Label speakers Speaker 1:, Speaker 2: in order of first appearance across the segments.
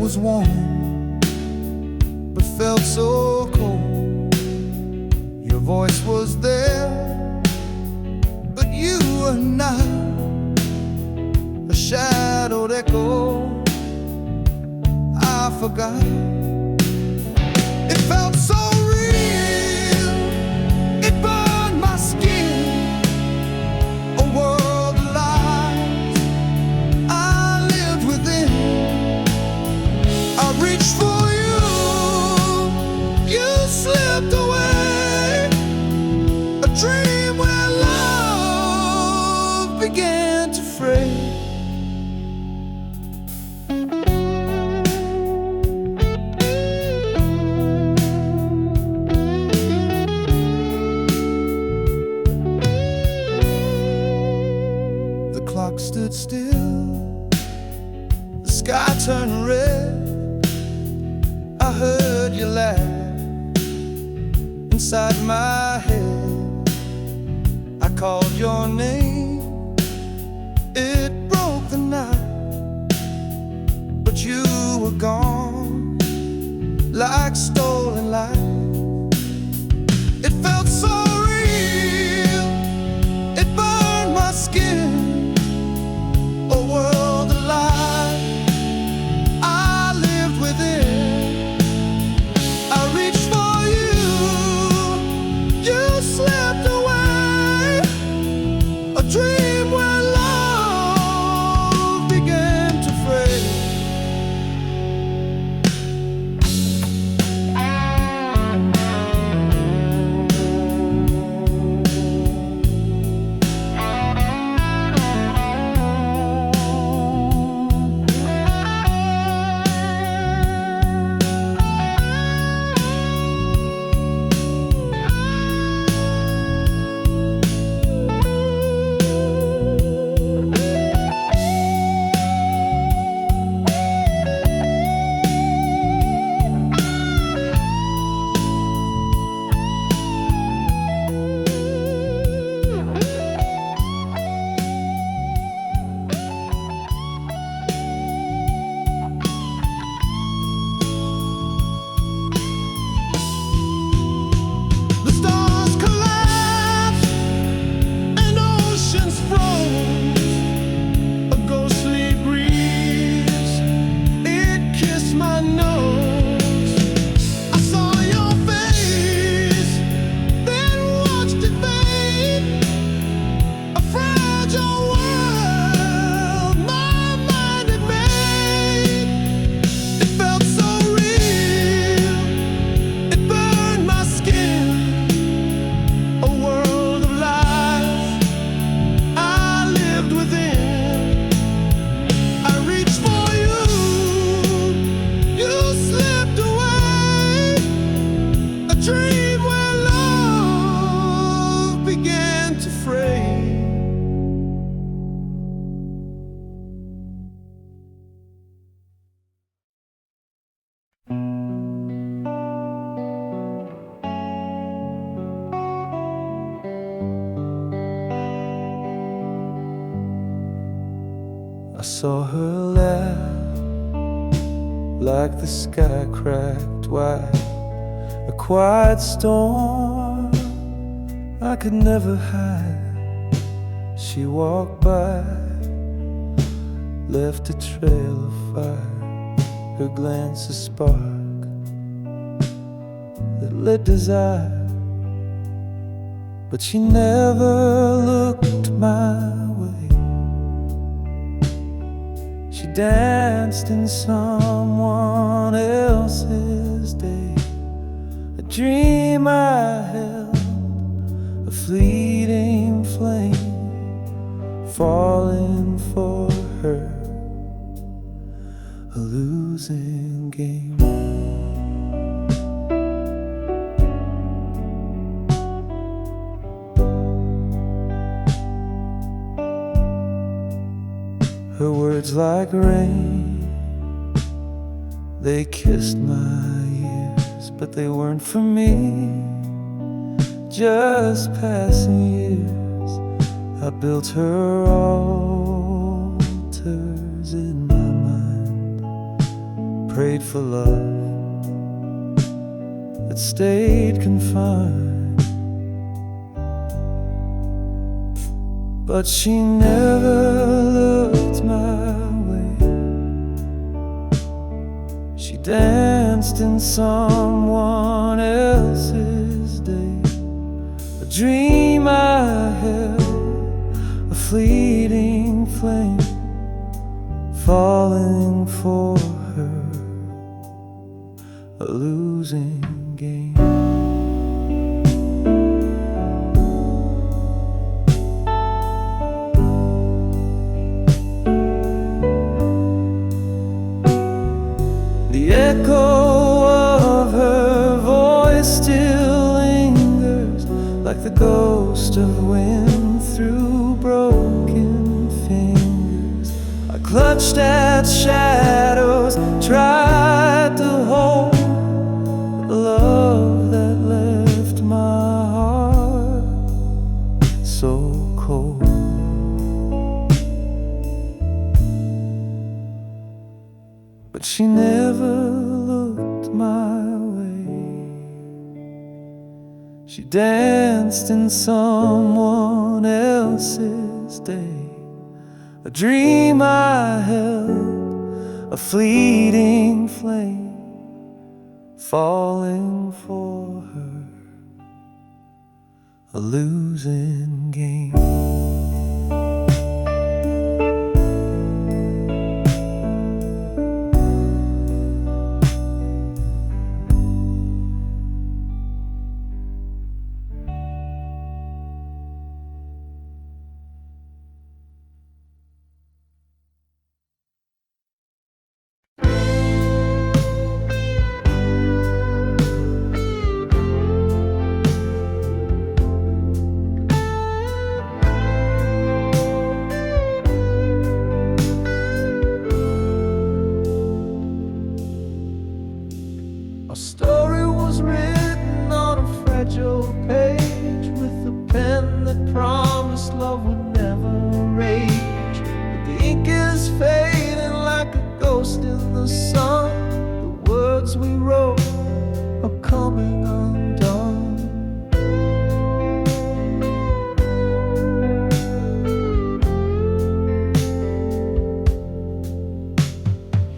Speaker 1: was warm, but felt so cold. Your voice was there, but you were not. A shadowed echo I forgot. It felt so real, it burned my skin. A world of lies I lived within. I reached for you, you slipped away. A dream where love began to fray. Stood still, the sky turned red. I heard you laugh inside my head. I called your name, it broke the night, but you were gone like stolen light. It felt so real, it burned my skin. I saw her laugh like the sky cracked wide. A quiet storm I could never hide. She walked by, left a trail of fire. Her glance a spark that lit desire, but she never looked my way. She danced in someone else's day, a dream I held, a fleeting flame, falling for her, a losing game. Her words like rain, they kissed my ears, but they weren't for me. Just passing years, I built her altars in my mind, prayed for love that stayed confined, but she never looked my way. She danced in someone else's day, a dream I held, a fleeting flame, falling for her, a losing game. The echo of her voice still lingers, like the ghost of wind through broken fingers. I clutched at shadows, tried to hold the love that left my heart so cold. But she never looked my way. She danced in someone else's day, a dream I held, a fleeting flame, falling for her, a losing game. Our story was written on a fragile page, with a pen that promised love would never rage. But the ink is fading like a ghost in the sun. The words we wrote are coming undone.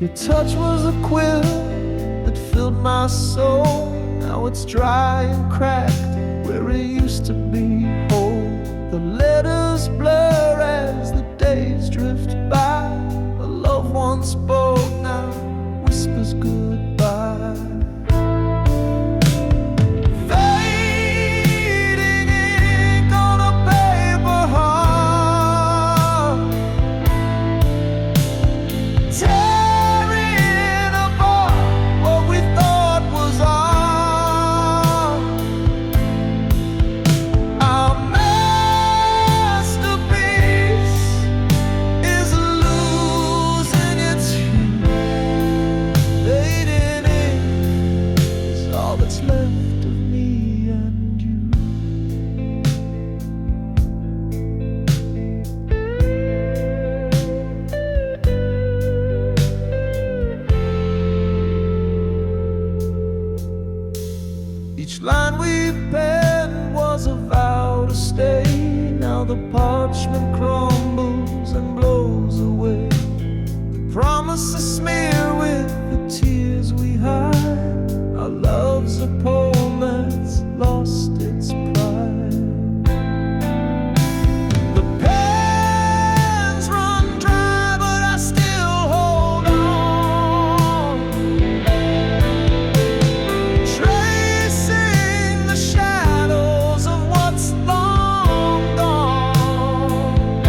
Speaker 1: Your touch was a quill that filled my soul. Now it's dry and cracked where it used to be whole. The letters blur as the days drift by. A loved one spoke, now whispers goodbye. Fading ink on a paper heart, tearing apart what we thought was art. Our masterpiece is losing its hue. Fading ink is all that's left of me and you. Each line we penned was a vow to stay. Now the parchment crumbles and blows away. The promises smear with the tears we hide. Our love's a poem that's lost its pride. The pens run dry, but I still hold on, tracing the shadows of what's long gone.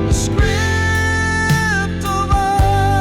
Speaker 1: The script of us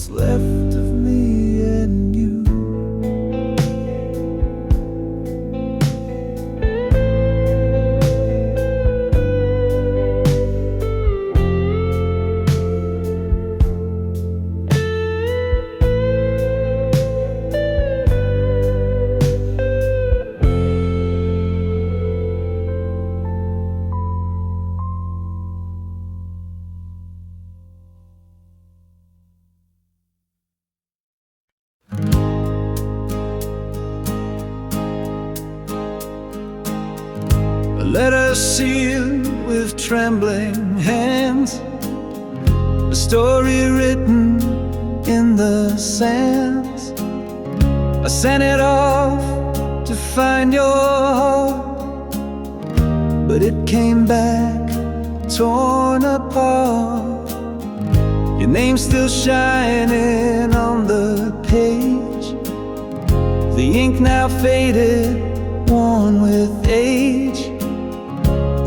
Speaker 1: what's left of me and you. A letter sealed with trembling hands, a story written in the sands. I sent it off to find your heart, but it came back torn apart. Your name's still shining on the page, the ink now faded, worn with age.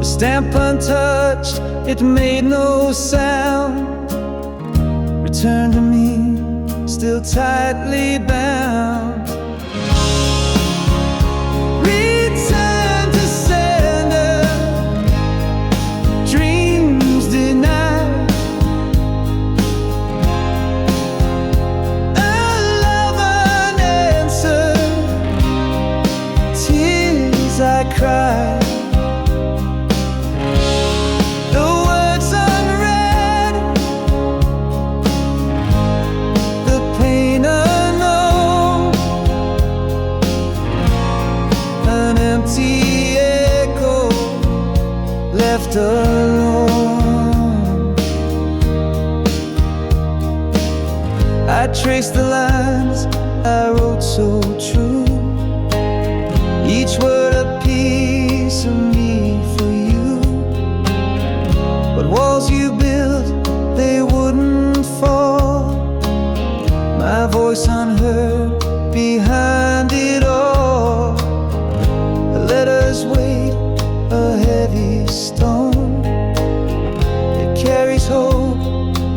Speaker 1: The stamp untouched, it made no sound. Return to me, still tightly bound. Return to sender, dreams denied. A love unanswered, tears I cried. Left alone, I traced the lines I wrote so true, each word a piece of me for you. But walls you built, they wouldn't fall, my voice unheard behind it all. Let us wait, a heavy stone, it carries hope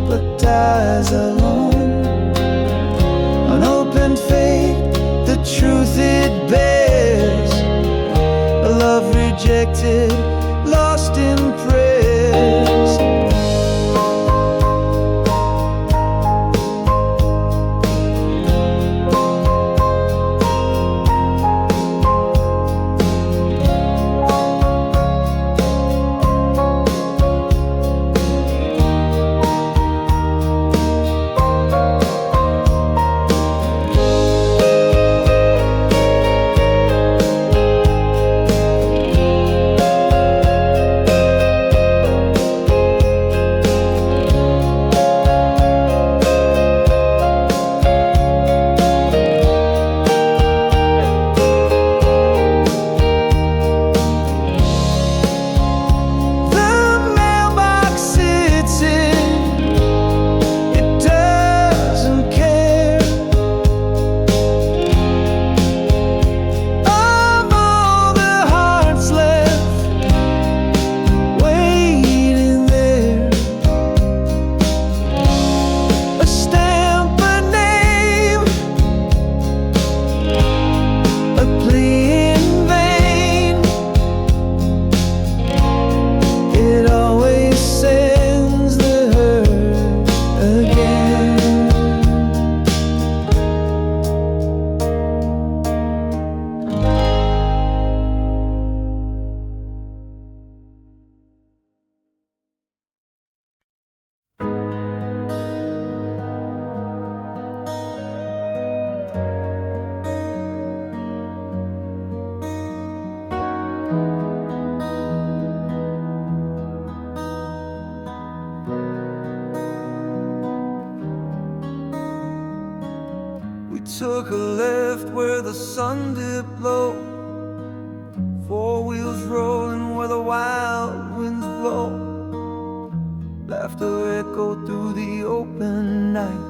Speaker 1: but dies alone. An open fate, the truth it bears, a love rejected, lost in prayers. Took a left where the sun dipped low, four wheels rolling where the wild winds blow. Laughter echoed through the open night,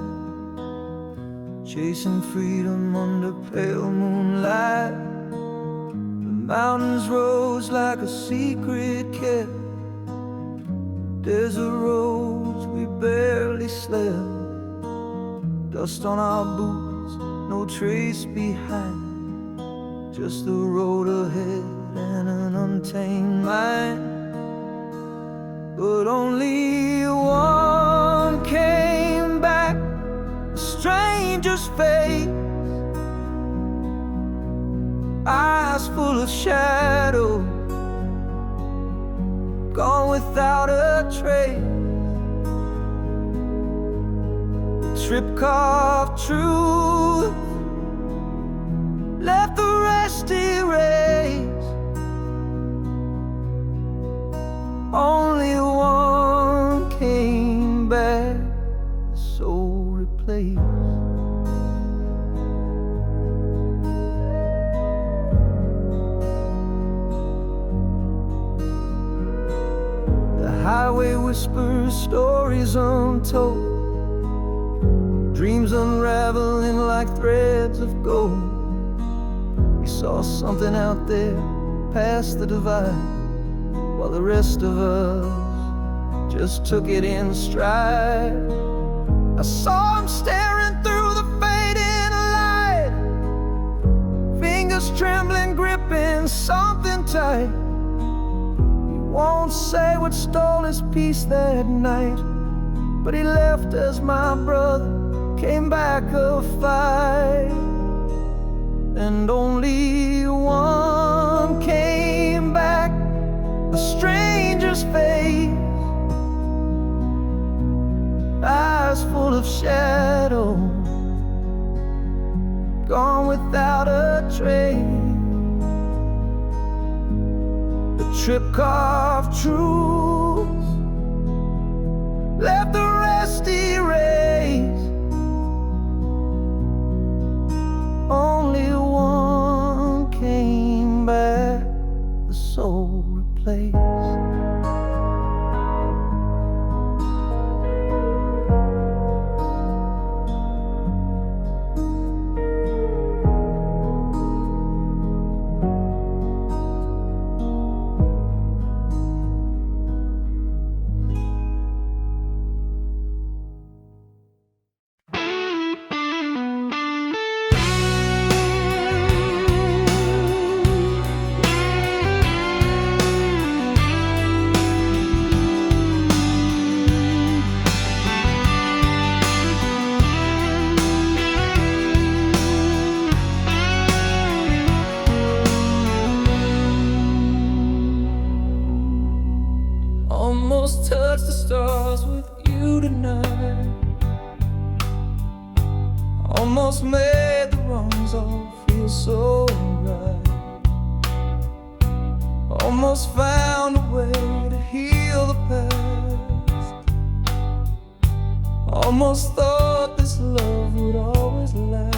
Speaker 1: chasing freedom under pale moonlight. The mountains rose like a secret kept, desert roads we barely slept. dust on our boots, no trace behind, just the road ahead and an untamed mind. But only one came back, a stranger's face, eyes full of shadow, gone without a trace. Trip carved truth, left the rest erased. Only one came back, the soul replaced. The highway whispers stories untold, dreams unraveling like threads of gold. We saw something out there past the divide, while the rest of us just took it in stride. I saw him staring through the fading light, fingers trembling, gripping something tight. He won't say what stole his peace that night, but he left as my brother came back a fight. And only one came back, a stranger's face, eyes full of shadow, gone without a trace. The trip carved truth, left the rest erased. Only one came back, the soul replaced. Almost touched the stars with you tonight, almost made the wrongs all feel so right, almost found a way to heal the past, almost thought this love would always last.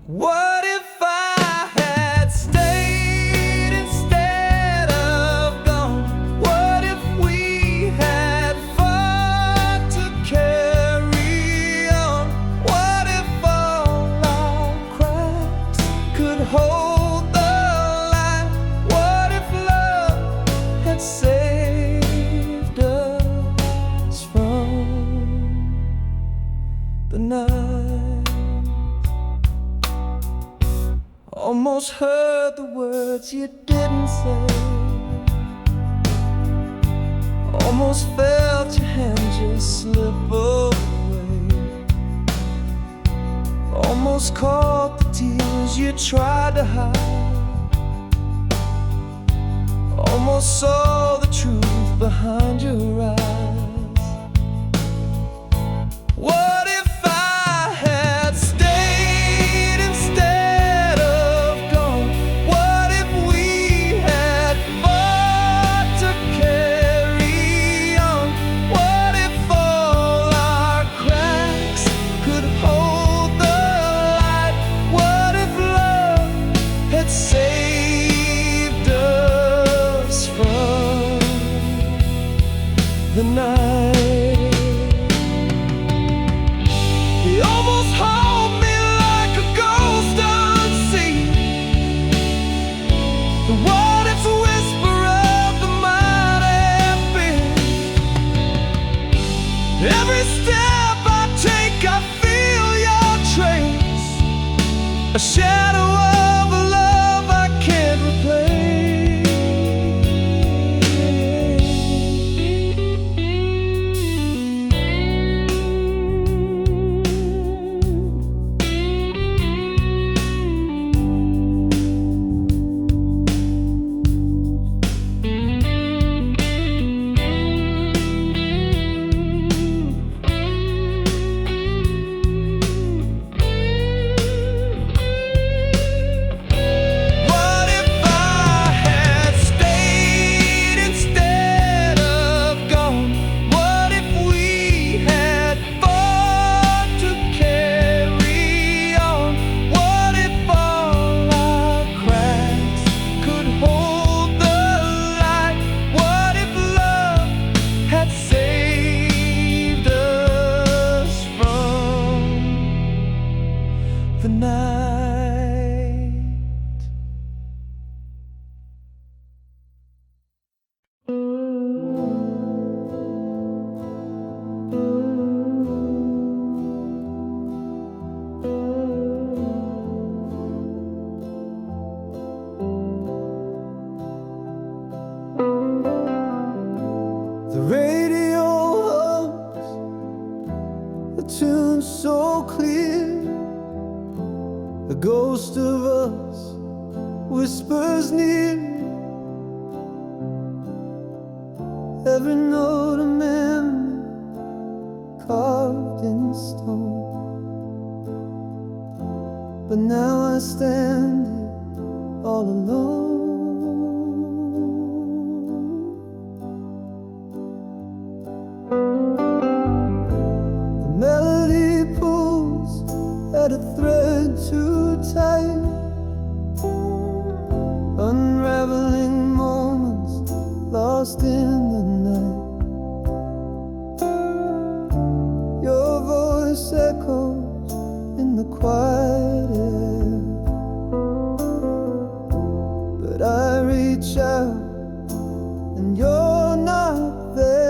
Speaker 1: What if I had stayed instead of gone? What if we had fought to carry on? What if all our cracks could hold the light? What if love had saved us from the night? Almost heard the words you didn't say, almost felt your hand just slip away, almost caught the tears you tried to hide, almost saw the truth behind your eyes. What if I had stayed instead of gone? What if we had fought to carry on? What if all our cracks could hold the light? What if love had saved us from the night? He almost held me like a ghost unseen. The what ifs whisper of the might have been. Every step I feel your trace, a shadow of a love I can't replace. The night. The radio hums a tune so clear. The ghost of us whispers near. Every note a memory carved in stone. But now I stand here all alone. The melody pulls at a thread too tight, unraveling moments lost in the night. Your voice echoes in the quiet air, but I reach out and you're not there.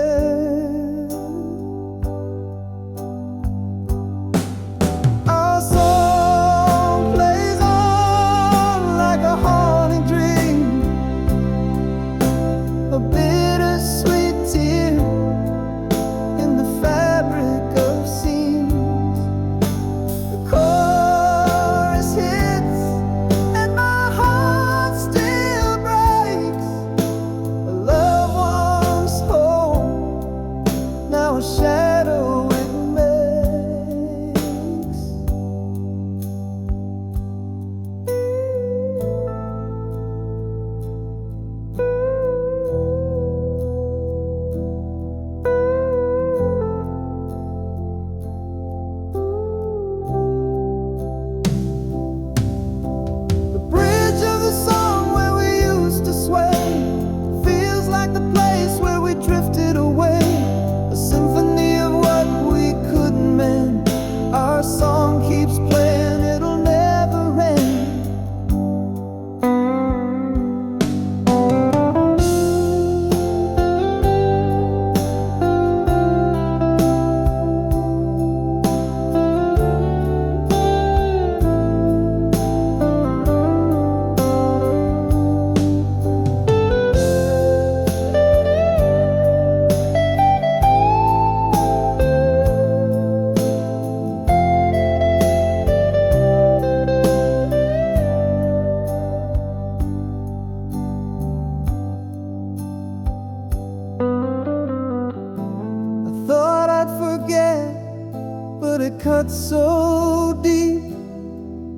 Speaker 1: Cut so deep,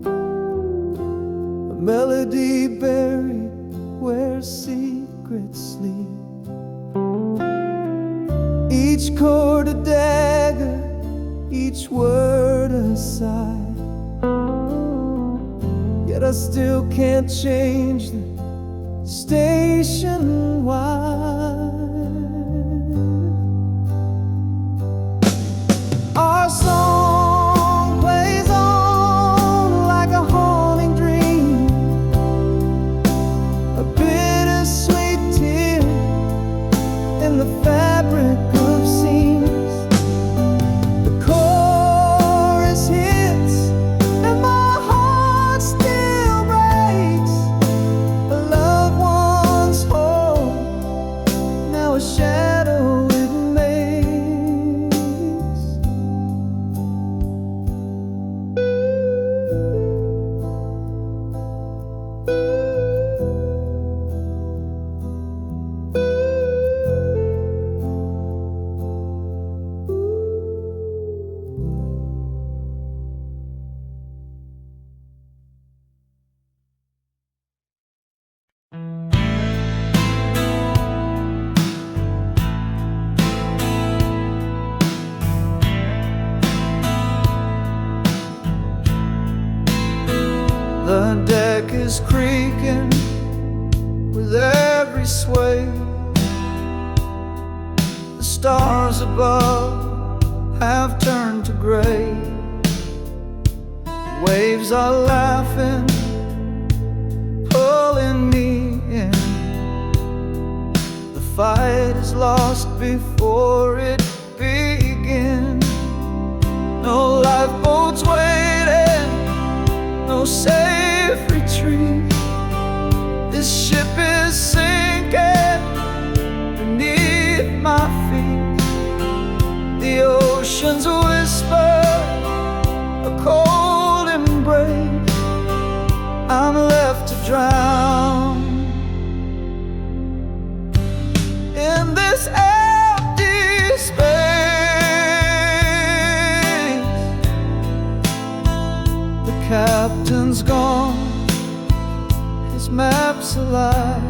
Speaker 1: a melody buried where secrets sleep. Each chord a dagger, each word a sigh. Yet I still can't change the station wide. Our song plays on like a haunting dream, a bittersweet tear in the fabric of scenes. The chorus The deck is creaking with every sway. The stars above have turned to gray. Waves are laughing, pulling me in. The fight is lost before it begins. No lifeboats waiting, no safe retreat. This ship is sinking beneath my feet. The oceans whisper a cold embrace. I'm left to drown in this empty space. The captain's gone, his map's alive.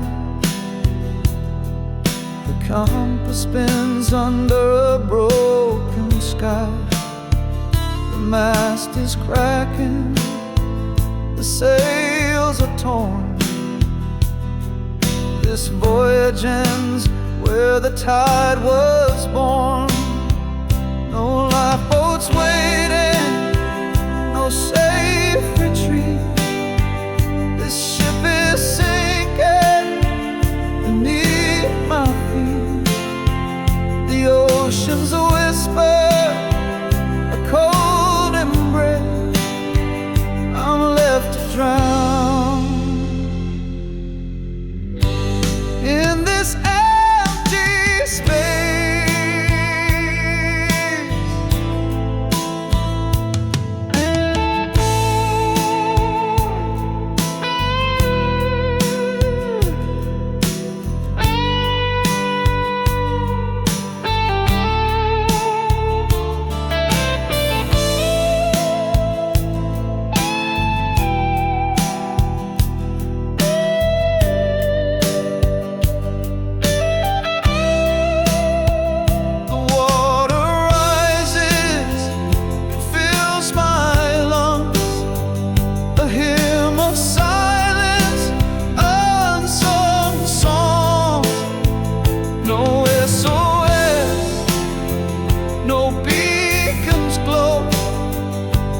Speaker 1: The compass spins under a broken sky. The mast is cracking, the sails are torn. This voyage ends where the tide was born. No lifeboats waiting, no safe retreat. This ship is sinking beneath my feet. The oceans whisper a cold embrace. I'm left to drown in this empty space.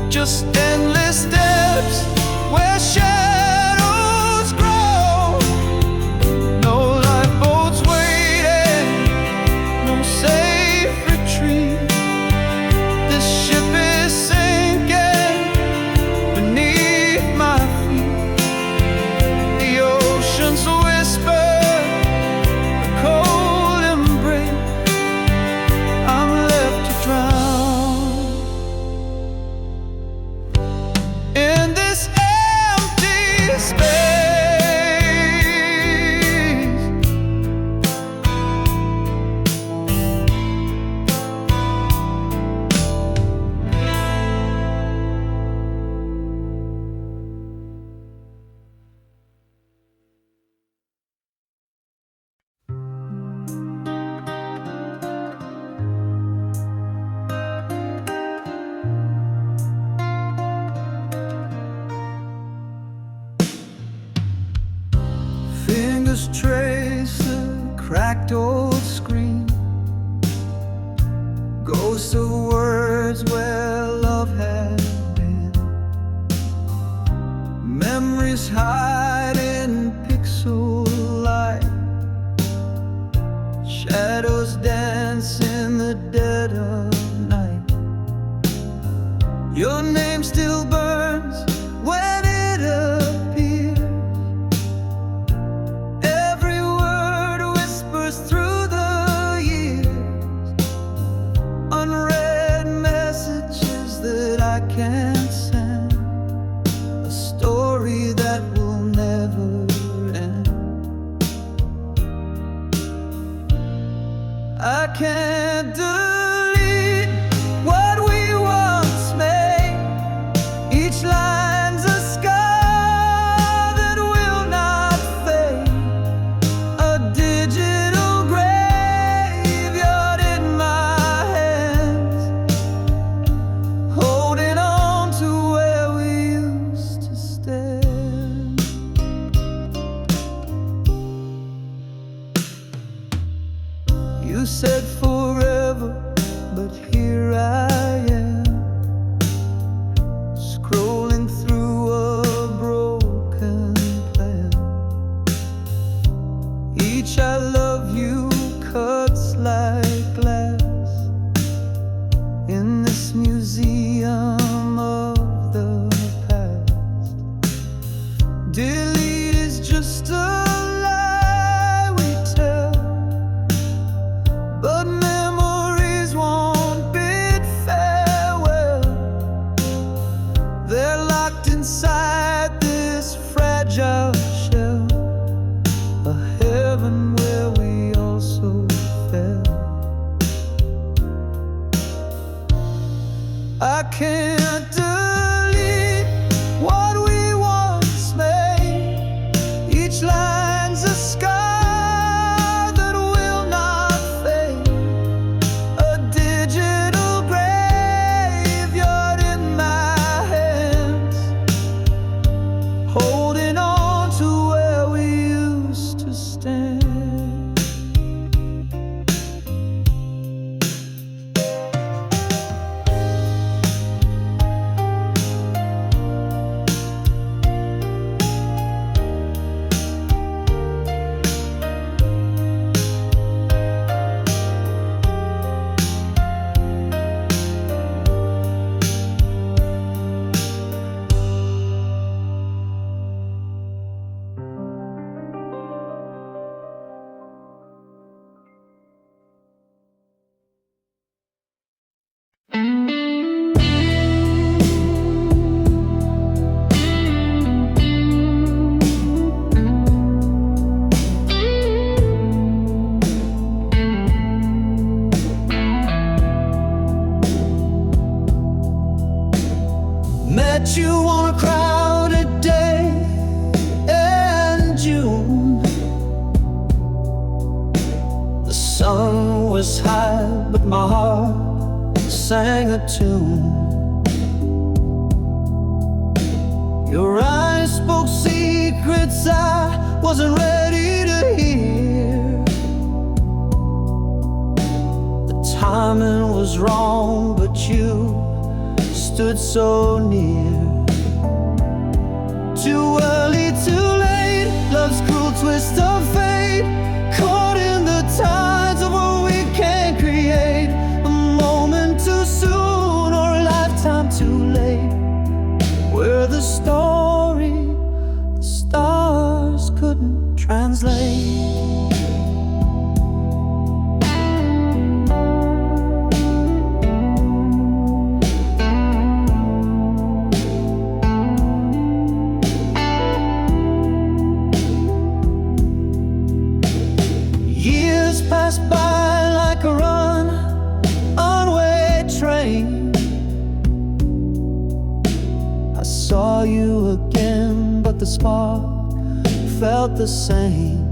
Speaker 1: Just endless steps where shadows grow. No lifeboats waiting, no safe retreat. This ship is sinking beneath my feet. The oceans whisper a cold embrace. I'm left to drown in this empty space. Fingers trace the cracked old screen. Ghosts of words where love had been. Memories hide in pixel light. Shadows dance in the dead of night. Your name still burns when it appears. Every word whispers through the years. Unread messages that I can't send. A story that will never end. I can't delete what we once made. Each line's a scar that will not fade. A digital graveyard in my hands, holding on I can't delete what we once made. Each line's a scar that will not fade, a digital graveyard in my hands, holding on to where we used to stand. Met you on a crowded day in June. The sun was high, but my heart sang a tune. Your eyes spoke secrets I wasn't ready to hear. The timing was wrong, but you stood so near. Too early, too late, love's cruel twist of fate, caught in the tides of what we can't create. A moment too soon or a lifetime too late. We're the story the stars couldn't translate. Pass by like a runaway train. I saw you again, but the spark felt the same.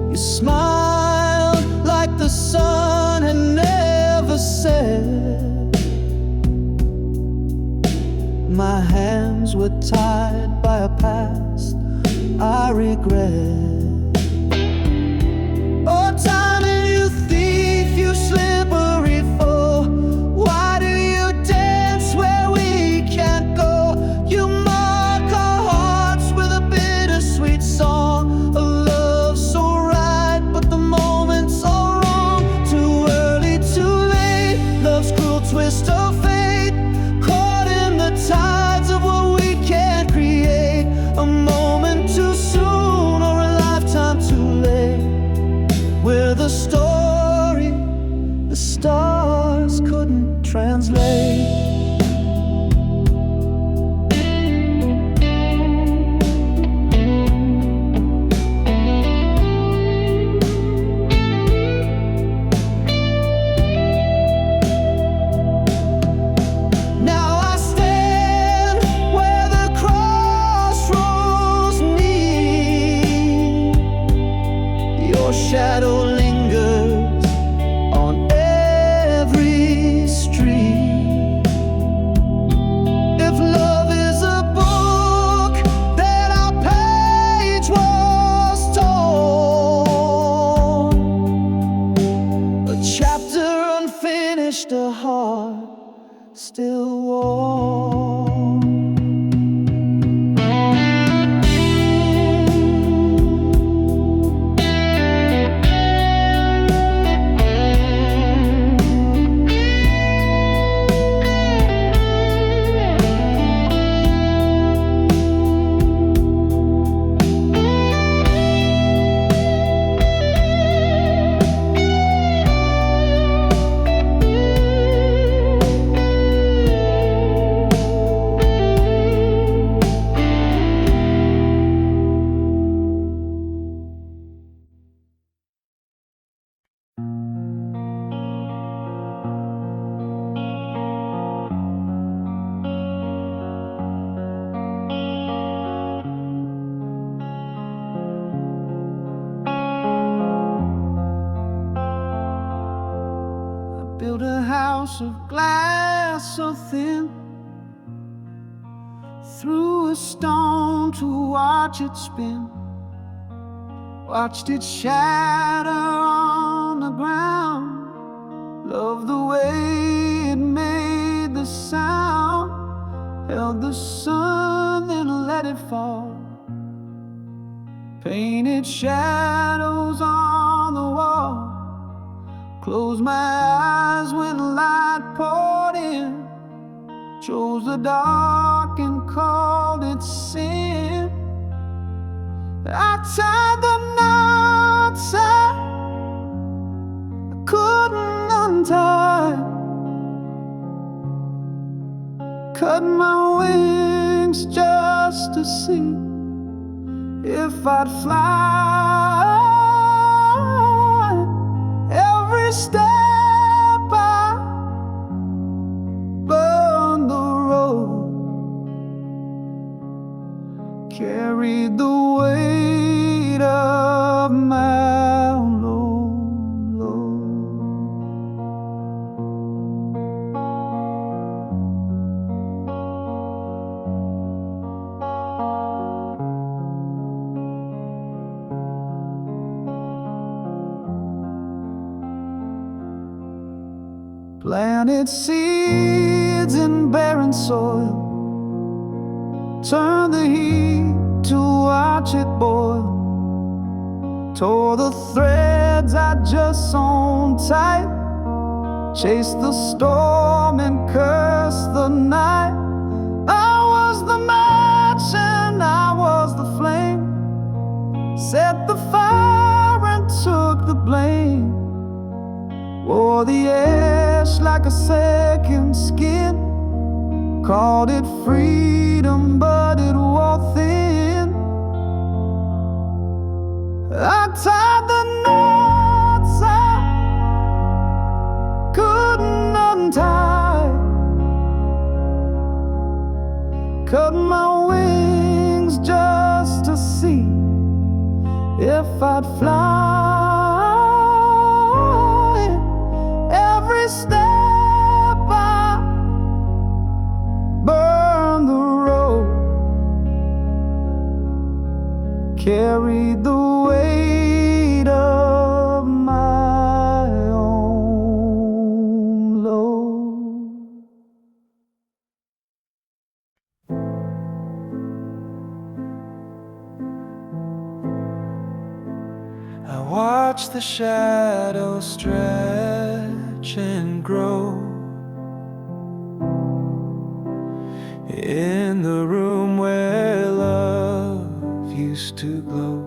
Speaker 1: You smiled like the sun had never set. My hands were tied by a past I regret. Timing, you thief, you slippery foe. Why do you dance where we can't go? You mark our hearts with a bittersweet song, a love so right, but the moment's so wrong. Too early, too late, love's cruel twist of fate, caught in the tides of what we can't create. A moment too soon or a lifetime too late. We're the story the stars couldn't translate. Now I stand where the crossroads meet. Your shadow lingers on every street. If love is a book, then our page was torn. A chapter unfinished, a heart still warm. built a house of glass so thin, threw a stone to watch it spin, watched it shatter on the ground. Loved the way it made the sound, held the sun then let it fall, painted shadows on the wall. Closed my eyes when light poured in, chose the dark and called it sin. I tied the knots I couldn't untie, cut my wings just to see if I'd fly. Every step I burned the road, carried the weight of my own load. Planted seeds in barren soil, turned the heat to watch it boil, tore the threads I just sewn tight, chased the storm and cursed the night. I was the match and I was the flame, set the fire and took the blame, wore the ash like a second skin, called it freedom but it wore thin. I tied the knots I couldn't untie, cut my wings just to see if I'd fly. Every step I burned the road, carried the weight of my own load. I watch the shadows stretch and grow in the room where love used to glow.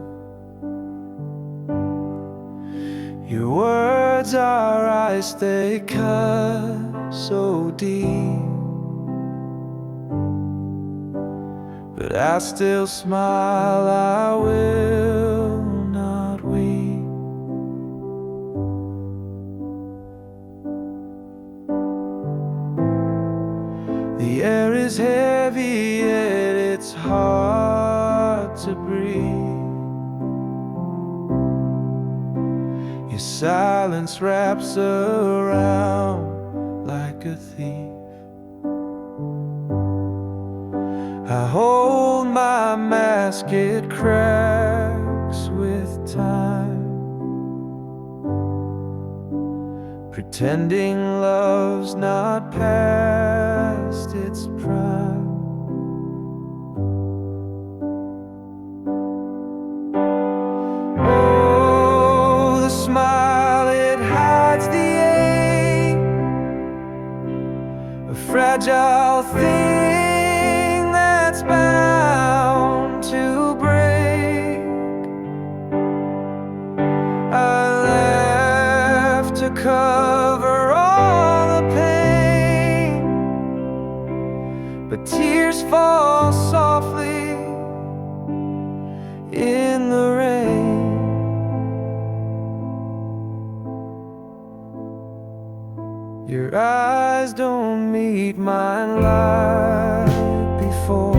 Speaker 1: Your words are ice, they cut so deep, but I still smile, I will not weep. The air is heavy, yet it's hard to breathe. Your silence wraps around like a thief. I hold my mask, it cracks with time, pretending love's not past its prime. Oh, the smile, it hides the ache, a fragile thing that's bound to break. I laugh to cover all the pain, but tears fall softly in the rain. Your eyes don't meet mine like before.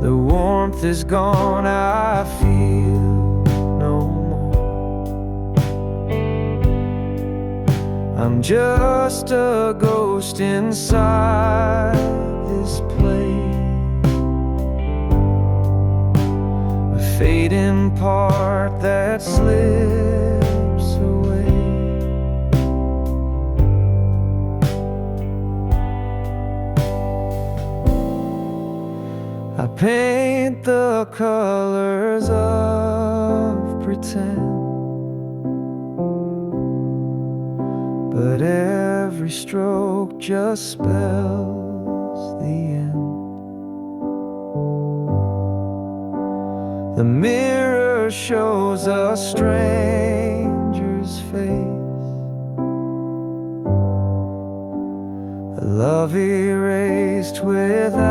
Speaker 1: The warmth is gone, I feel no more. I'm just a ghost inside this place, a fading part that slips away. I paint the colors of pretend, but every stroke just spells the end. The mirror shows a stranger's face, a love erased without